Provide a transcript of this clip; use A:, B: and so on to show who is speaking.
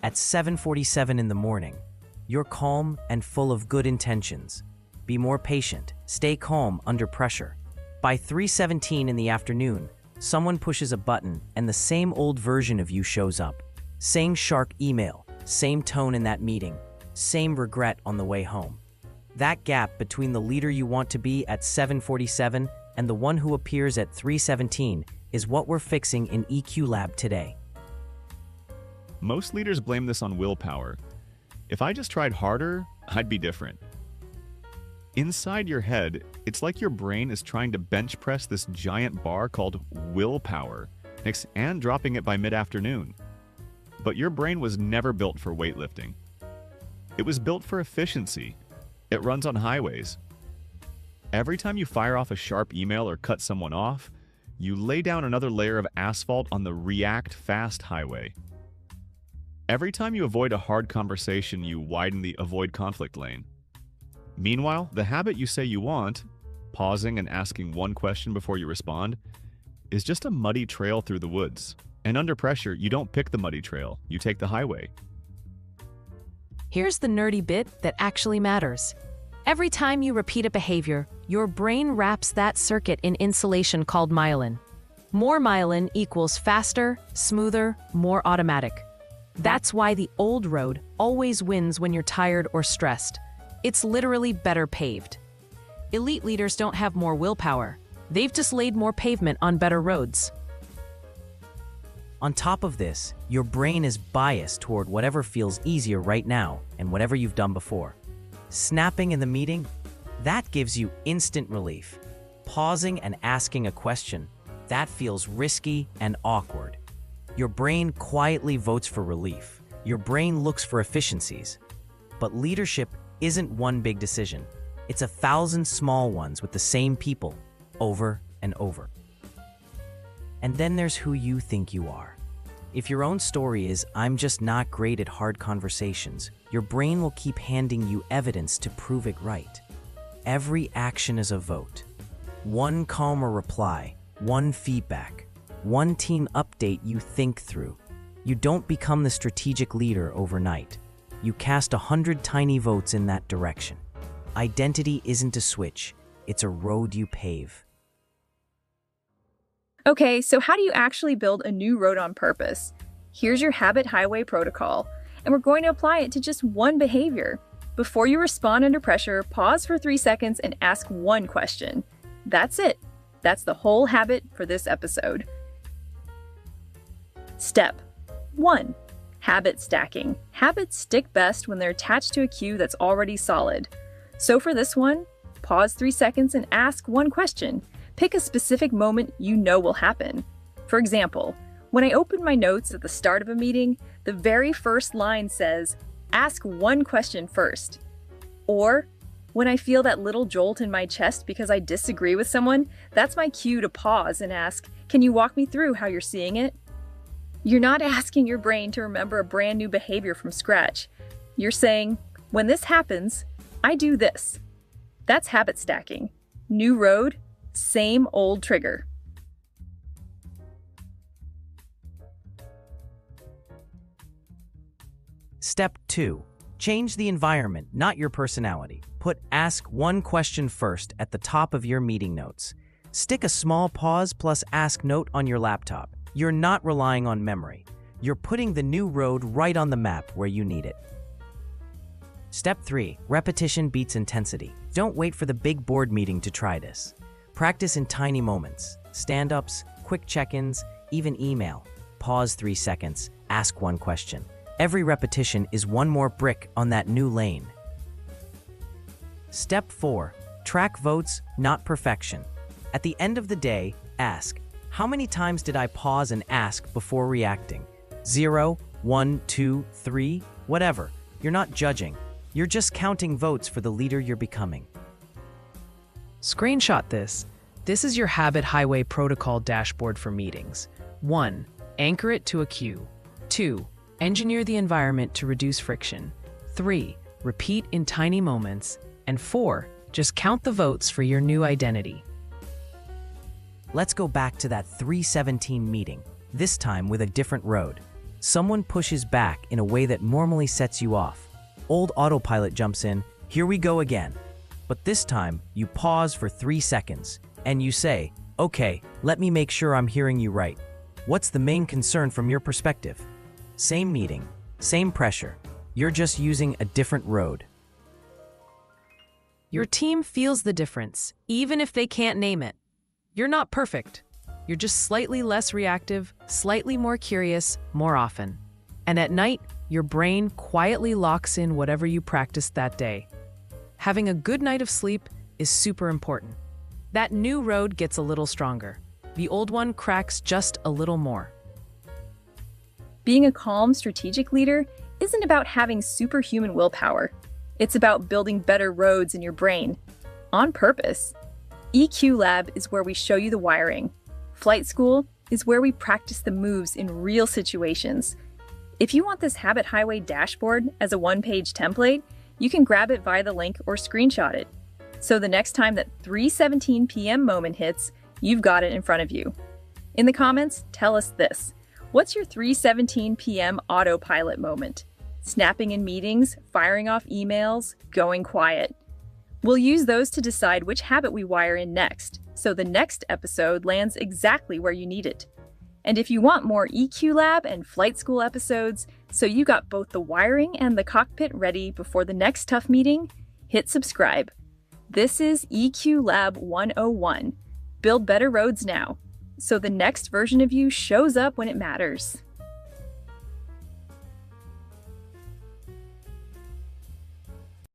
A: at 7:47 in the morning. You're calm and full of good intentions. Be more patient. Stay calm under pressure. By 3:17 in the afternoon, someone pushes a button and the same old version of you shows up. Same shark email, same tone in that meeting, same regret on the way home. That gap between the leader you want to be at 7:47 and the one who appears at 3:17 is what we're fixing in EQ Lab today.
B: Most leaders blame this on willpower. If I just tried harder, I'd be different. Inside your head, it's like your brain is trying to bench press this giant bar called willpower and dropping it by mid-afternoon. But your brain was never built for weightlifting. It was built for efficiency. It runs on highways. Every time you fire off a sharp email or cut someone off, you lay down another layer of asphalt on the react fast highway. Every time you avoid a hard conversation, you widen the avoid conflict lane. Meanwhile, the habit you say you want, pausing and asking one question before you respond, is just a muddy trail through the woods. And under pressure, you don't pick the muddy trail, you take the highway.
C: Here's the nerdy bit that actually matters. Every time you repeat a behavior, your brain wraps that circuit in insulation called myelin. More myelin equals faster, smoother, more automatic. That's why the old road always wins when you're tired or stressed. It's literally better paved. Elite leaders don't have more willpower. They've just laid more pavement on better roads.
A: On top of this, your brain is biased toward whatever feels easier right now and whatever you've done before. Snapping in the meeting? That gives you instant relief. Pausing and asking a question? That feels risky and awkward. Your brain quietly votes for relief. Your brain looks for efficiencies. But leadership isn't one big decision. It's 1,000 small ones with the same people, over and over. And then there's who you think you are. If your own story is, "I'm just not great at hard conversations," your brain will keep handing you evidence to prove it right. Every action is a vote. One calmer reply, one feedback, one team update you think through. You don't become the strategic leader overnight. You cast 100 tiny votes in that direction. Identity isn't a switch, it's a road you pave.
D: Okay, so how do you actually build a new road on purpose? Here's your habit highway protocol, and we're going to apply it to just one behavior. Before you respond under pressure, pause for 3 seconds and ask one question. That's it. That's the whole habit for this episode. Step 1. Habit stacking. Habits stick best when they're attached to a cue that's already solid. So for this one, pause 3 seconds and ask one question. Pick a specific moment you know will happen. For example, when I open my notes at the start of a meeting, the very first line says, "Ask one question first." Or, when I feel that little jolt in my chest because I disagree with someone, that's my cue to pause and ask, "Can you walk me through how you're seeing it?" You're not asking your brain to remember a brand new behavior from scratch. You're saying, "When this happens, I do this." That's habit stacking. New road, same old trigger.
A: Step 2. Change the environment, not your personality. Put "ask one question first" at the top of your meeting notes. Stick a small pause plus ask note on your laptop. You're not relying on memory. You're putting the new road right on the map where you need it. Step 3. Repetition beats intensity. Don't wait for the big board meeting to try this. Practice in tiny moments. Stand-ups, quick check-ins, even email. Pause 3 seconds. Ask one question. Every repetition is one more brick on that new lane. Step 4. Track votes, not perfection. At the end of the day, ask, "How many times did I pause and ask before reacting?" 0, 1, 2, 3, whatever. You're not judging. You're just counting votes for the leader you're becoming.
E: Screenshot this. This is your habit highway protocol dashboard for meetings. 1. Anchor it to a cue. 2. Engineer the environment to reduce friction. 3. Repeat in tiny moments. And 4. Just count the votes for your new identity.
A: Let's go back to that 3:17 meeting, this time with a different road. Someone pushes back in a way that normally sets you off. Old autopilot jumps in, here we go again. But this time, you pause for 3 seconds, and you say, okay, let me make sure I'm hearing you right. What's the main concern from your perspective? Same meeting, same pressure. You're just using a different road.
C: Your team feels the difference, even if they can't name it. You're not perfect. You're just slightly less reactive, slightly more curious, more often. And at night, your brain quietly locks in whatever you practiced that day. Having a good night of sleep is super important. That new road gets a little stronger. The old one cracks just a little more.
D: Being a calm, strategic leader isn't about having superhuman willpower. It's about building better roads in your brain, on purpose. EQ Lab is where we show you the wiring. Flight School is where we practice the moves in real situations. If you want this Habit Highway dashboard as a one-page template, you can grab it via the link or screenshot it. So the next time that 3:17 p.m. moment hits, you've got it in front of you. In the comments, tell us this. What's your 3:17 p.m. autopilot moment? Snapping in meetings, firing off emails, going quiet. We'll use those to decide which habit we wire in next, so the next episode lands exactly where you need it. And if you want more EQ Lab and Flight School episodes, so you got both the wiring and the cockpit ready before the next tough meeting, hit subscribe. This is EQ Lab 101. Build better roads now, so the next version of you shows up when it matters.